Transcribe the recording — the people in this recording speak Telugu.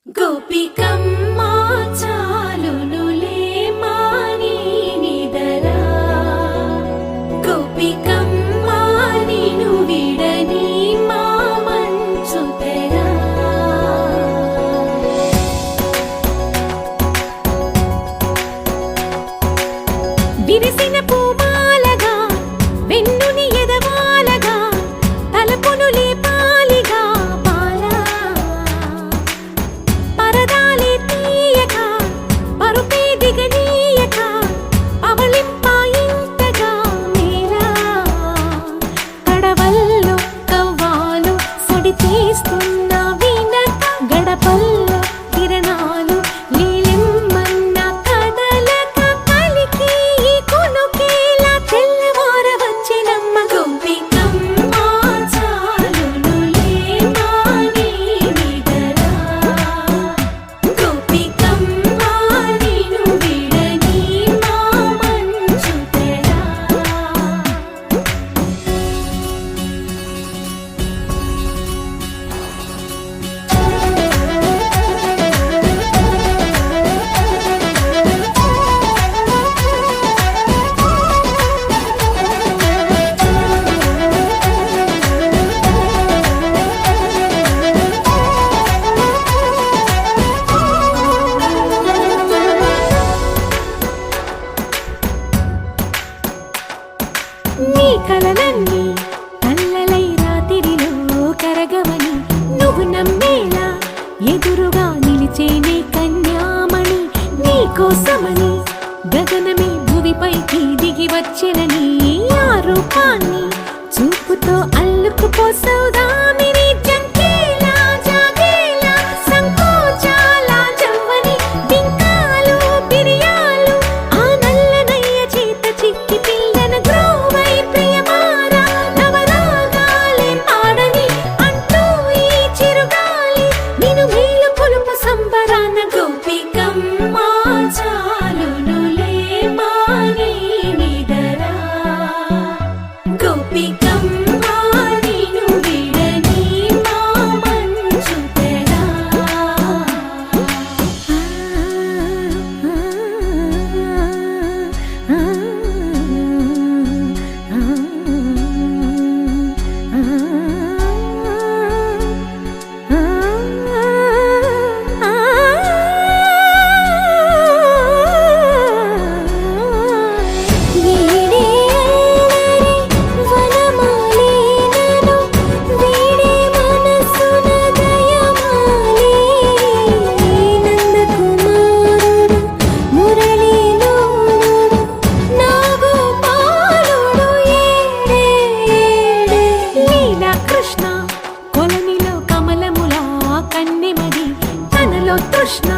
గోపికమ్మా చాలునులే మాని నిదరా గోపికమ్మా నిను విడని మా మంచు తెరా విరిసిన పూమాలగా వెన్నుని ఎదవాలగా తలపును లేపాలిగా బాలా పరదాలే తీయక పరుపే దిగనీయక పవళింపాయింతగా మేరా కడవల్లో కవ్వాలు సడి చేస్తున్న వీణత గడపల్లో కిరణాలు లీలిమ్మన్న కదలక కలికి ఈ కొనుకేలా తెల్లవార వచ్చినమ్మ గోపికమ్మా చాలునులే మాని నిదరా గోపికమ్మా నిను విడని మా మంచు తెరా నీ కలలన్నీ కల్లలై రాత్రిలో కరగవని నువ్వు నమ్మేలా ఎదురుగా నిలిచేనే కన్యామణి నీ కోసమని గగనమే భువిపైకి దిగి వచ్చెనని ఆ రూపాన్ని చూపుతో అల్లుకుపోసౌదామిని జంకేలా జాగేలా సంకోచాల జవ్వని బింకాలు బిరియాలు ఆ నల్లనయ్య చేత చిక్కి పిల్లన గ్రోవై ప్రియమారా నవరాగాలే పాడని అంటూ ఈ చిరుగాలి నిను మేలు కొలుపు సంబరాన గోపికమ్మా చాలునులే మాని నిదరా గోపికమ్మా నిను విడని మా మంచు తెరా కృష్ణ తనలో తృష్ణ